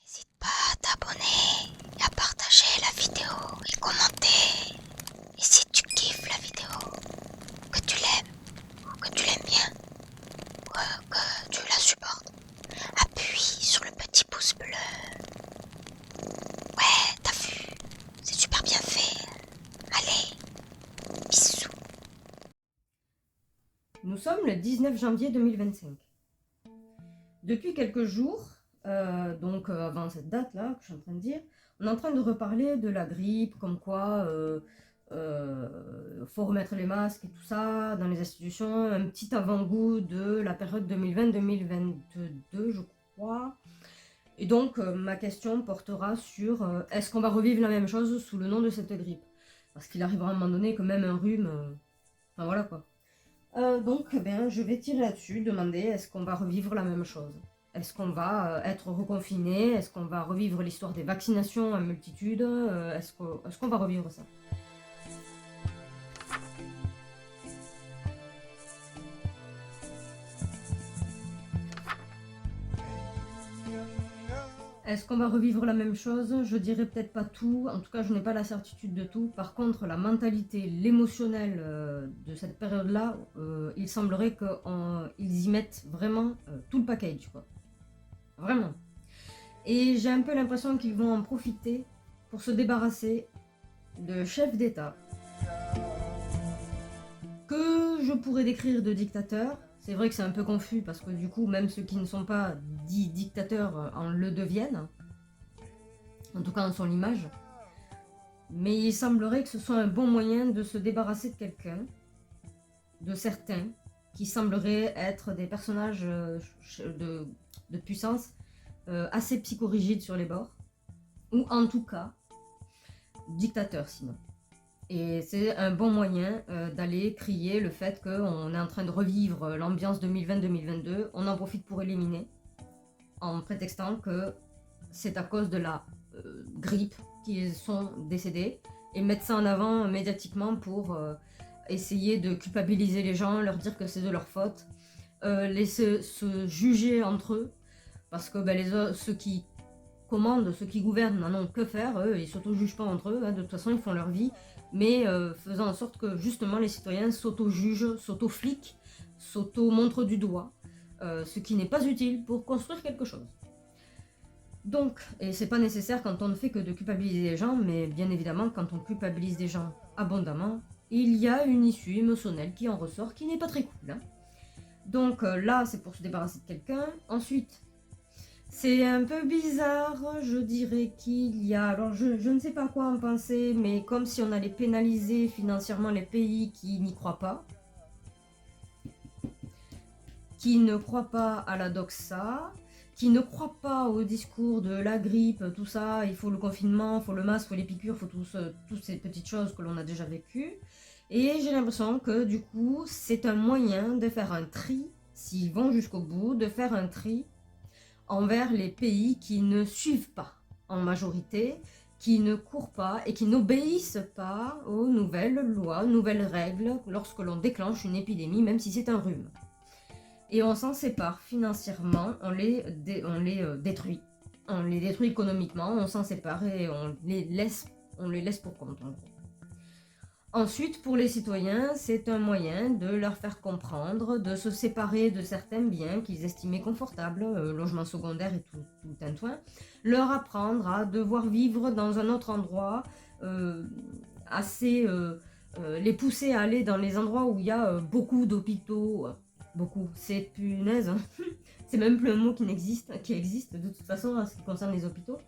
N'hésite pas à t'abonner et à partager la vidéo et commenter. Et si tu kiffes la vidéo, que tu l'aimes ou que tu l'aimes bien, ou que tu la supportes, appuie sur le petit pouce bleu. Ouais, t'as vu, c'est super bien fait. Allez, bisous. Nous sommes le 19 janvier 2025. Depuis quelques jours, avant cette date-là que je suis en train de dire, on est en train de reparler de la grippe, comme quoi faut remettre les masques et tout ça dans les institutions, un petit avant-goût de la période 2020-2022, je crois. Et donc, ma question portera sur est-ce qu'on va revivre la même chose sous le nom de cette grippe? Parce qu'il arrivera à un moment donné que même un rhume, enfin voilà quoi. Je vais tirer là-dessus, demander est-ce qu'on va revivre la même chose? Est-ce qu'on va être reconfiné? Est-ce qu'on va revivre l'histoire des vaccinations en multitude? Est-ce qu'on va revivre ça? Est-ce qu'on va revivre la même chose? Je dirais peut-être pas tout, en tout cas je n'ai pas la certitude de tout. Par contre, la mentalité, l'émotionnel de cette période-là, il semblerait qu'ils y mettent vraiment tout le package, quoi. Vraiment. Et j'ai un peu l'impression qu'ils vont en profiter pour se débarrasser de chefs d'État que je pourrais décrire de dictateurs. C'est vrai que c'est un peu confus parce que du coup, même ceux qui ne sont pas dits dictateurs en le deviennent. En tout cas, en sont l'image. Mais il semblerait que ce soit un bon moyen de se débarrasser de quelqu'un, de certains, qui sembleraient être des personnages de puissance assez psychorigides sur les bords. Ou en tout cas, dictateurs sinon. Et c'est un bon moyen d'aller crier le fait qu'on est en train de revivre l'ambiance 2020-2022. On en profite pour éliminer, en prétextant que c'est à cause de la grippe qu'ils sont décédés, et mettre ça en avant médiatiquement pour essayer de culpabiliser les gens, leur dire que c'est de leur faute, laisser se juger entre eux, parce que ceux qui commandent, ceux qui gouvernent n'en ont que faire, eux, ils s'auto-jugent pas entre eux, hein, de toute façon ils font leur vie, mais faisant en sorte que justement les citoyens s'auto-jugent, s'auto-fliquent, s'auto-montrent du doigt, ce qui n'est pas utile pour construire quelque chose. Donc, et c'est pas nécessaire quand on ne fait que de culpabiliser les gens, mais bien évidemment quand on culpabilise des gens abondamment, il y a une issue émotionnelle qui en ressort qui n'est pas très cool. Hein. Donc là c'est pour se débarrasser de quelqu'un, ensuite c'est un peu bizarre, je dirais qu'il y a... Alors je ne sais pas quoi en penser, mais comme si on allait pénaliser financièrement les pays qui n'y croient pas, qui ne croient pas à la doxa, qui ne croient pas au discours de la grippe, tout ça, il faut le confinement, il faut le masque, il faut les piqûres, il faut toutes ces petites choses que l'on a déjà vécues. Et j'ai l'impression que du coup, c'est un moyen de faire un tri, s'ils vont jusqu'au bout, de faire un tri envers les pays qui ne suivent pas en majorité, qui ne courent pas et qui n'obéissent pas aux nouvelles lois, nouvelles règles lorsque l'on déclenche une épidémie, même si c'est un rhume. Et on s'en sépare financièrement, on les détruit. On les détruit économiquement, on s'en sépare et on les laisse pour compte en gros. Ensuite, pour les citoyens, c'est un moyen de leur faire comprendre, de se séparer de certains biens qu'ils estimaient confortables, logement secondaire et tout tintouin, leur apprendre à devoir vivre dans un autre endroit, les pousser à aller dans les endroits où il y a beaucoup d'hôpitaux, beaucoup, c'est punaise, hein. C'est même plus un mot qui existe de toute façon en ce qui concerne les hôpitaux,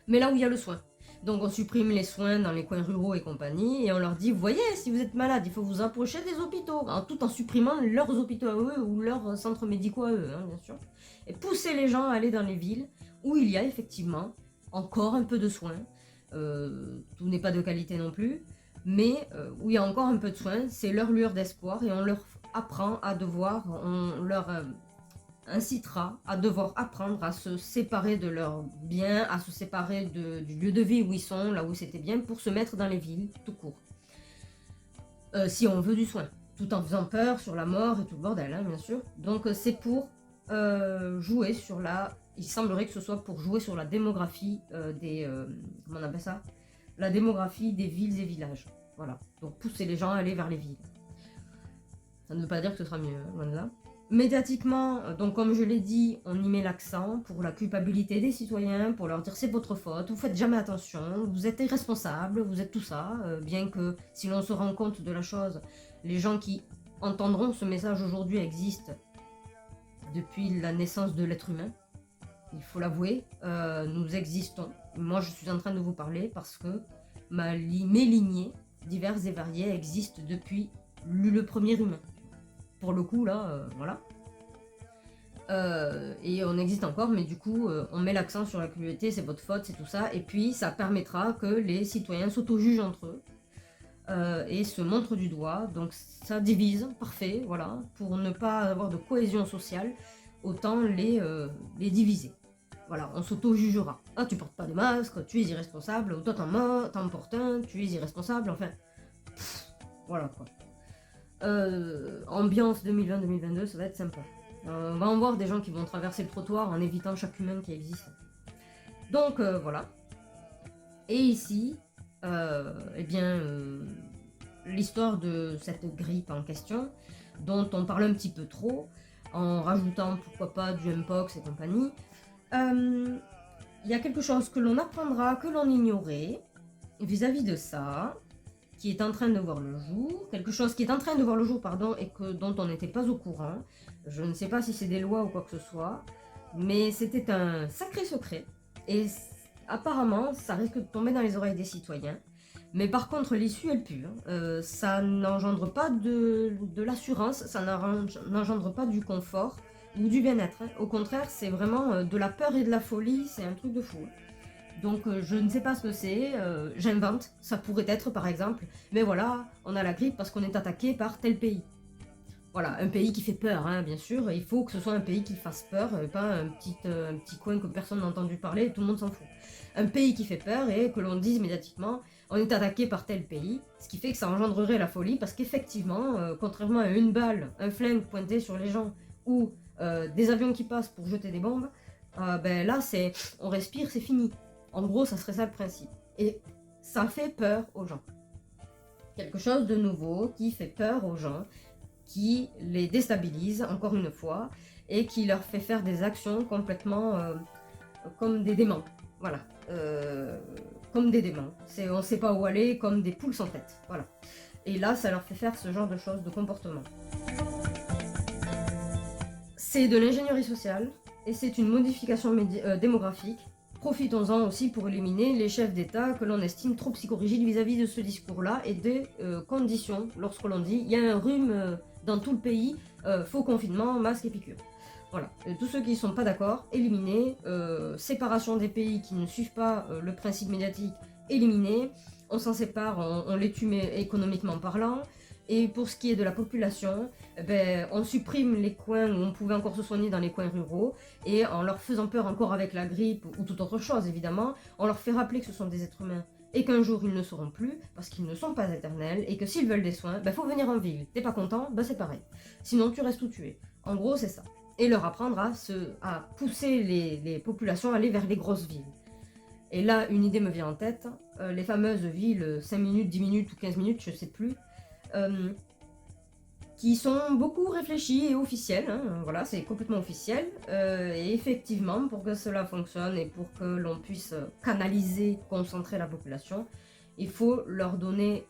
mais là où il y a le soin. Donc on supprime les soins dans les coins ruraux et compagnie, et on leur dit, vous voyez, si vous êtes malade, il faut vous approcher des hôpitaux, tout en supprimant leurs hôpitaux à eux ou leurs centres médicaux à eux, hein, bien sûr. Et pousser les gens à aller dans les villes où il y a effectivement encore un peu de soins, tout n'est pas de qualité non plus, mais où il y a encore un peu de soins, c'est leur lueur d'espoir, et on leur apprend à devoir, incitera à devoir apprendre à se séparer de leurs biens, à se séparer du lieu de vie où ils sont, là où c'était bien, pour se mettre dans les villes, tout court. Si on veut du soin, tout en faisant peur sur la mort et tout le bordel, hein, bien sûr. Donc c'est pour jouer sur la... Il semblerait que ce soit pour jouer sur la démographie des... comment on appelle ça? La démographie des villes et villages. Voilà. Donc pousser les gens à aller vers les villes. Ça ne veut pas dire que ce sera mieux, hein, loin de là. Médiatiquement, donc comme je l'ai dit, on y met l'accent pour la culpabilité des citoyens, pour leur dire c'est votre faute, vous faites jamais attention, vous êtes irresponsables, vous êtes tout ça, bien que si l'on se rend compte de la chose, les gens qui entendront ce message aujourd'hui existent depuis la naissance de l'être humain. Il faut l'avouer, nous existons. Moi je suis en train de vous parler parce que mes lignées diverses et variées existent depuis le premier humain. Pour le coup, là, voilà. Et on existe encore, mais du coup, on met l'accent sur la culpabilité, c'est votre faute, c'est tout ça. Et puis, ça permettra que les citoyens s'auto-jugent entre eux et se montrent du doigt. Donc, ça divise, parfait, voilà. Pour ne pas avoir de cohésion sociale, autant les diviser. Voilà, on s'auto-jugera. Ah, tu portes pas de masque, tu es irresponsable, ou toi t'en portes un, tu es irresponsable, enfin. Voilà quoi. Ambiance 2020-2022, ça va être sympa. On va en voir des gens qui vont traverser le trottoir en évitant chaque humain qui existe. Donc voilà. Et ici, eh bien, l'histoire de cette grippe en question, dont on parle un petit peu trop, en rajoutant pourquoi pas du Mpox et compagnie, il y a quelque chose que l'on apprendra, que l'on ignorait vis-à-vis de ça, qui est en train de voir le jour, quelque chose qui est en train de voir le jour, pardon, et dont on n'était pas au courant. Je ne sais pas si c'est des lois ou quoi que ce soit, mais c'était un sacré secret, et apparemment, ça risque de tomber dans les oreilles des citoyens. Mais par contre, l'issue, elle pue. Ça n'engendre pas de l'assurance, ça n'engendre pas du confort ou du bien-être. Hein. Au contraire, c'est vraiment de la peur et de la folie, c'est un truc de fou. Donc je ne sais pas ce que c'est, j'invente, ça pourrait être par exemple, mais voilà, on a la grippe parce qu'on est attaqué par tel pays. Voilà, un pays qui fait peur, hein, bien sûr, il faut que ce soit un pays qui fasse peur, pas un petit coin que personne n'a entendu parler et tout le monde s'en fout. Un pays qui fait peur et que l'on dise médiatiquement, on est attaqué par tel pays, ce qui fait que ça engendrerait la folie, parce qu'effectivement, contrairement à une balle, un flingue pointé sur les gens, ou des avions qui passent pour jeter des bombes, ben là, on respire, c'est fini. En gros, ça serait ça le principe. Et ça fait peur aux gens. Quelque chose de nouveau qui fait peur aux gens, qui les déstabilise, encore une fois, et qui leur fait faire des actions complètement comme des démons. Voilà. Comme des démons. On ne sait pas où aller, comme des poules sans tête. Voilà. Et là, ça leur fait faire ce genre de choses, de comportement. C'est de l'ingénierie sociale, et c'est une modification démographique. Profitons-en aussi pour éliminer les chefs d'État que l'on estime trop psychorigides vis-à-vis de ce discours-là et des conditions lorsque l'on dit il y a un rhume dans tout le pays, faux confinement, masque et piqûre. Voilà, tous ceux qui ne sont pas d'accord, éliminés, séparation des pays qui ne suivent pas le principe médiatique, éliminés, on s'en sépare, on les tue économiquement parlant. Et pour ce qui est de la population, ben, on supprime les coins où on pouvait encore se soigner dans les coins ruraux, et en leur faisant peur encore avec la grippe ou toute autre chose évidemment, on leur fait rappeler que ce sont des êtres humains et qu'un jour ils ne seront plus parce qu'ils ne sont pas éternels et que s'ils veulent des soins, ben faut venir en ville. T'es pas content, ben c'est pareil. Sinon tu restes où tu es. En gros c'est ça. Et leur apprendre à pousser les populations à aller vers les grosses villes. Et là une idée me vient en tête, les fameuses villes 5 minutes, 10 minutes ou 15 minutes, je sais plus. Qui sont beaucoup réfléchis et officiels, hein, voilà, c'est complètement officiel, et effectivement, pour que cela fonctionne et pour que l'on puisse canaliser, concentrer la population, il faut leur donner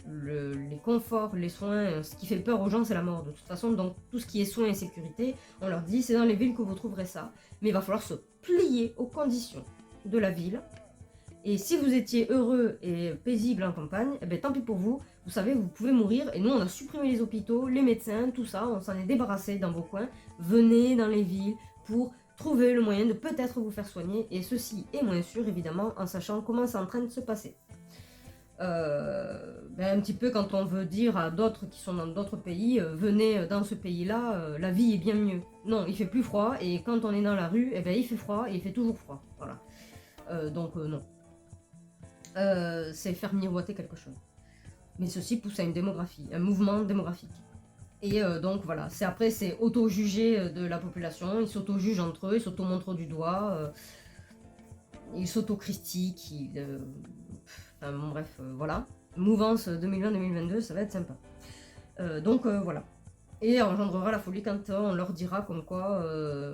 les conforts, les soins. Ce qui fait peur aux gens, c'est la mort de toute façon, donc tout ce qui est soins et sécurité, on leur dit c'est dans les villes que vous trouverez ça, mais il va falloir se plier aux conditions de la ville. Et si vous étiez heureux et paisible en campagne, eh bien, tant pis pour vous, vous savez, vous pouvez mourir. Et nous, on a supprimé les hôpitaux, les médecins, tout ça, on s'en est débarrassé dans vos coins. Venez dans les villes pour trouver le moyen de peut-être vous faire soigner. Et ceci est moins sûr, évidemment, en sachant comment c'est en train de se passer. Un petit peu quand on veut dire à d'autres qui sont dans d'autres pays, venez dans ce pays-là, la vie est bien mieux. Non, il fait plus froid, et quand on est dans la rue, eh ben, il fait froid, et il fait toujours froid. Voilà. Non. C'est faire miroiter quelque chose. Mais ceci pousse à une démographie, un mouvement démographique. Et donc voilà, c'est auto-juger de la population, ils s'auto-jugent entre eux, ils s'auto-montrent du doigt, ils s'auto-critiquent, enfin bon bref, voilà. Mouvance 2020-2022, ça va être sympa. Voilà. Et engendrera la folie quand on leur dira comme quoi,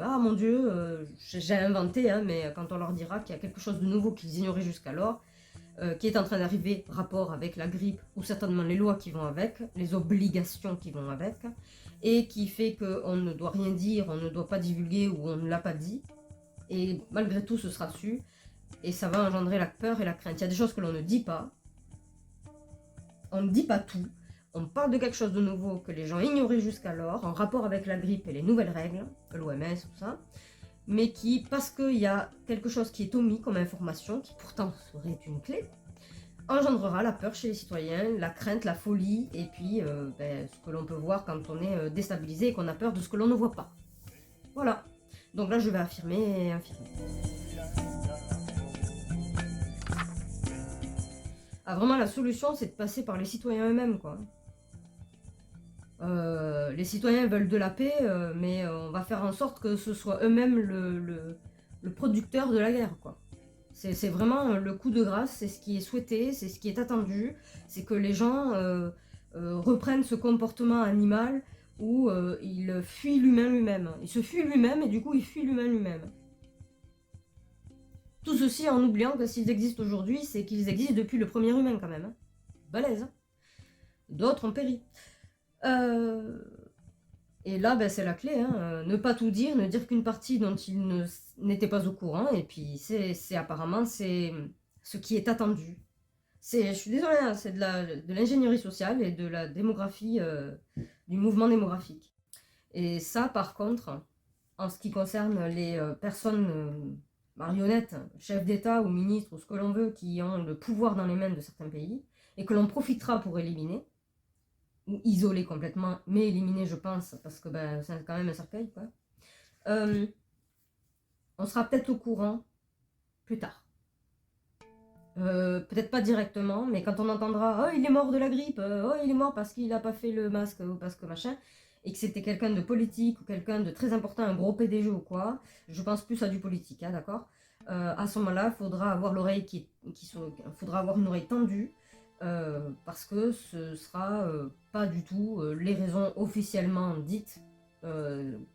ah mon dieu, j'ai inventé, hein, mais quand on leur dira qu'il y a quelque chose de nouveau qu'ils ignoraient jusqu'alors, qui est en train d'arriver, rapport avec la grippe, ou certainement les lois qui vont avec, les obligations qui vont avec, et qui fait qu'on ne doit rien dire, on ne doit pas divulguer, ou on ne l'a pas dit, et malgré tout ce sera su, et ça va engendrer la peur et la crainte. Il y a des choses que l'on ne dit pas, on ne dit pas tout, on parle de quelque chose de nouveau que les gens ignoraient jusqu'alors, en rapport avec la grippe et les nouvelles règles, l'OMS, tout ça, mais qui, parce qu'il y a quelque chose qui est omis comme information, qui pourtant serait une clé, engendrera la peur chez les citoyens, la crainte, la folie, et puis ce que l'on peut voir quand on est déstabilisé et qu'on a peur de ce que l'on ne voit pas. Voilà. Donc là, je vais affirmer et infirmer. Ah, vraiment, la solution, c'est de passer par les citoyens eux-mêmes, quoi. Les citoyens veulent de la paix, mais on va faire en sorte que ce soit eux-mêmes le producteur de la guerre, quoi. C'est vraiment le coup de grâce, c'est ce qui est souhaité, c'est ce qui est attendu, c'est que les gens reprennent ce comportement animal où il fuit l'humain lui-même. Il se fuit lui-même et du coup il fuit l'humain lui-même. Tout ceci en oubliant que s'ils existent aujourd'hui, c'est qu'ils existent depuis le premier humain quand même. Hein. Balèze. Hein. D'autres ont péri. Et là, c'est la clé, hein. Ne pas tout dire, ne dire qu'une partie dont ils n'étaient pas au courant, et puis c'est apparemment c'est ce qui est attendu. Je suis désolée, hein, c'est de l'ingénierie sociale et de la démographie, du mouvement démographique. Et ça, par contre, en ce qui concerne les personnes marionnettes, chefs d'État ou ministres, ou ce que l'on veut, qui ont le pouvoir dans les mains de certains pays, et que l'on profitera pour éliminer, ou isoler complètement, mais éliminer, je pense, parce que c'est quand même un cercueil, quoi. On sera peut-être au courant plus tard. Peut-être pas directement, mais quand on entendra « Oh, il est mort de la grippe, oh, il est mort parce qu'il a pas fait le masque, ou parce que machin », et que c'était quelqu'un de politique, ou quelqu'un de très important, un gros PDG ou quoi, je pense plus à du politique, hein, d'accord. À ce moment-là, il faudra avoir l'oreille faudra avoir une oreille tendue, parce que ce sera pas du tout les raisons officiellement dites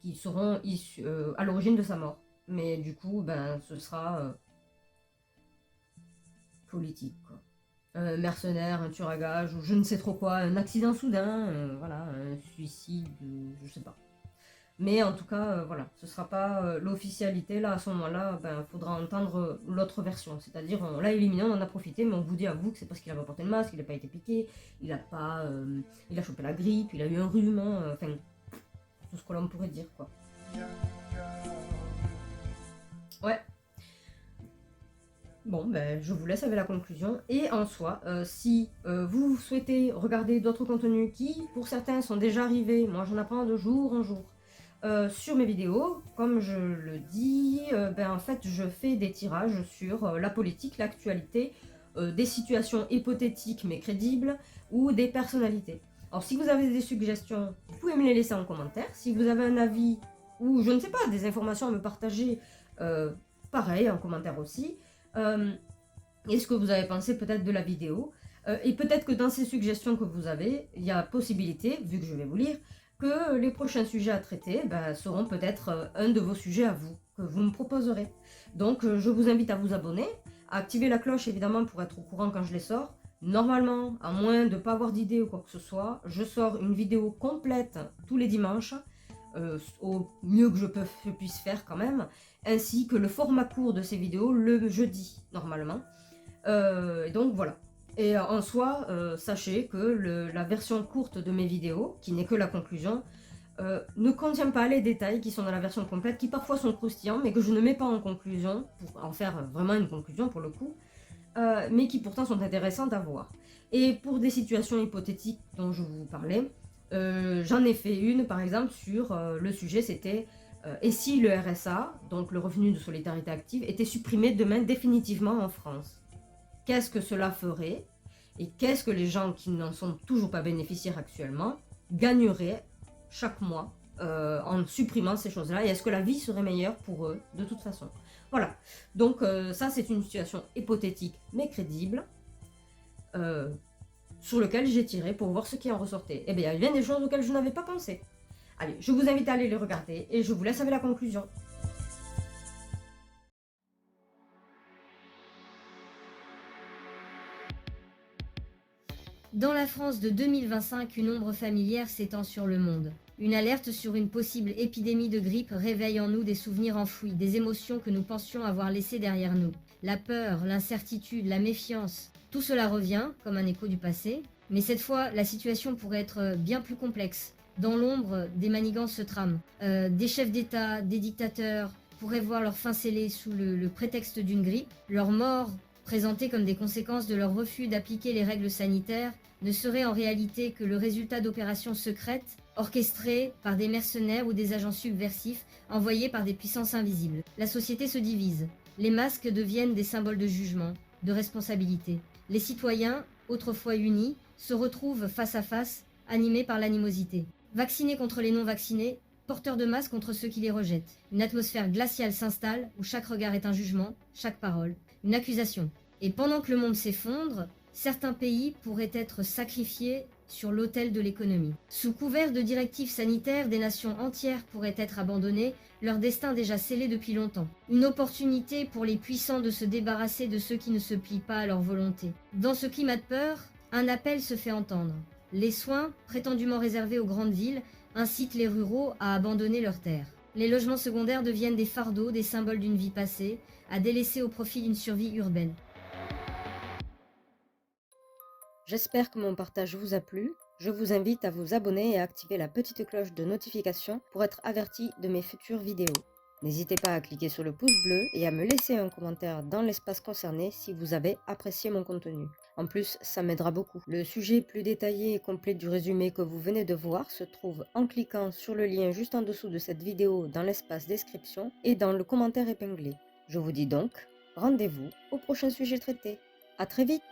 qui seront issues à l'origine de sa mort. Mais du coup, ce sera politique, quoi. Un mercenaire, un tueur à gages, ou je ne sais trop quoi, un accident soudain, voilà, un suicide, je sais pas. Mais en tout cas, voilà, ce sera pas l'officialité, là, à ce moment-là, faudra entendre l'autre version. C'est-à-dire, on l'a éliminé, on en a profité, mais on vous dit à vous que c'est parce qu'il avait porté le masque, il n'a pas été piqué, il a chopé la grippe, il a eu un rhume, enfin, tout ce que l'on pourrait dire, quoi. Ouais. Bon, je vous laisse avec la conclusion. Et en soi, si vous souhaitez regarder d'autres contenus qui, pour certains, sont déjà arrivés, moi j'en apprends de jour en jour, sur mes vidéos, comme je le dis, en fait, je fais des tirages sur la politique, l'actualité, des situations hypothétiques mais crédibles, ou des personnalités. Alors, si vous avez des suggestions, vous pouvez me les laisser en commentaire. Si vous avez un avis, ou je ne sais pas, des informations à me partager, pareil, en commentaire aussi. Et ce que vous avez pensé peut-être de la vidéo. Et peut-être que dans ces suggestions que vous avez, il y a possibilité, vu que je vais vous lire, que les prochains sujets à traiter seront peut-être un de vos sujets à vous, que vous me proposerez. Donc je vous invite à vous abonner, à activer la cloche évidemment pour être au courant quand je les sors. Normalement, à moins de ne pas avoir d'idée ou quoi que ce soit, je sors une vidéo complète tous les dimanches, au mieux que je puisse faire quand même, ainsi que le format court de ces vidéos le jeudi, normalement. Donc voilà. Et en soi, sachez que la version courte de mes vidéos, qui n'est que la conclusion, ne contient pas les détails qui sont dans la version complète, qui parfois sont croustillants, mais que je ne mets pas en conclusion, pour en faire vraiment une conclusion pour le coup, mais qui pourtant sont intéressantes à voir. Et pour des situations hypothétiques dont je vous parlais, j'en ai fait une par exemple sur le sujet, c'était et si le RSA, donc le revenu de solidarité active, était supprimé demain définitivement en France? Qu'est-ce que cela ferait? Et qu'est-ce que les gens qui n'en sont toujours pas bénéficiaires actuellement gagneraient chaque mois en supprimant ces choses-là? Et est-ce que la vie serait meilleure pour eux de toute façon? Voilà, donc ça c'est une situation hypothétique mais crédible euh, sur lequel j'ai tiré pour voir ce qui en ressortait. Eh bien, il y a bien des choses auxquelles je n'avais pas pensé. Allez, je vous invite à aller les regarder et je vous laisse avec la conclusion. Dans la France de 2025, une ombre familière s'étend sur le monde. Une alerte sur une possible épidémie de grippe réveille en nous des souvenirs enfouis, des émotions que nous pensions avoir laissées derrière nous. La peur, l'incertitude, la méfiance, tout cela revient, comme un écho du passé. Mais cette fois, la situation pourrait être bien plus complexe. Dans l'ombre, des manigances se trament. Des chefs d'État, des dictateurs pourraient voir leur fin scellée sous le prétexte d'une grippe. Leur mort, présentée comme des conséquences de leur refus d'appliquer les règles sanitaires, ne serait en réalité que le résultat d'opérations secrètes orchestrées par des mercenaires ou des agents subversifs envoyés par des puissances invisibles. La société se divise. Les masques deviennent des symboles de jugement, de responsabilité. Les citoyens, autrefois unis, se retrouvent face à face, animés par l'animosité. Vaccinés contre les non-vaccinés, porteurs de masques contre ceux qui les rejettent. Une atmosphère glaciale s'installe où chaque regard est un jugement, chaque parole, une accusation. Et pendant que le monde s'effondre, certains pays pourraient être sacrifiés sur l'autel de l'économie. Sous couvert de directives sanitaires, des nations entières pourraient être abandonnées, leur destin déjà scellé depuis longtemps. Une opportunité pour les puissants de se débarrasser de ceux qui ne se plient pas à leur volonté. Dans ce climat de peur, un appel se fait entendre. Les soins, prétendument réservés aux grandes villes, incitent les ruraux à abandonner leurs terres. Les logements secondaires deviennent des fardeaux, des symboles d'une vie passée, à délaisser au profit d'une survie urbaine. J'espère que mon partage vous a plu. Je vous invite à vous abonner et à activer la petite cloche de notification pour être averti de mes futures vidéos. N'hésitez pas à cliquer sur le pouce bleu et à me laisser un commentaire dans l'espace concerné si vous avez apprécié mon contenu. En plus, ça m'aidera beaucoup. Le sujet plus détaillé et complet du résumé que vous venez de voir se trouve en cliquant sur le lien juste en dessous de cette vidéo dans l'espace description et dans le commentaire épinglé. Je vous dis donc, rendez-vous au prochain sujet traité. À très vite!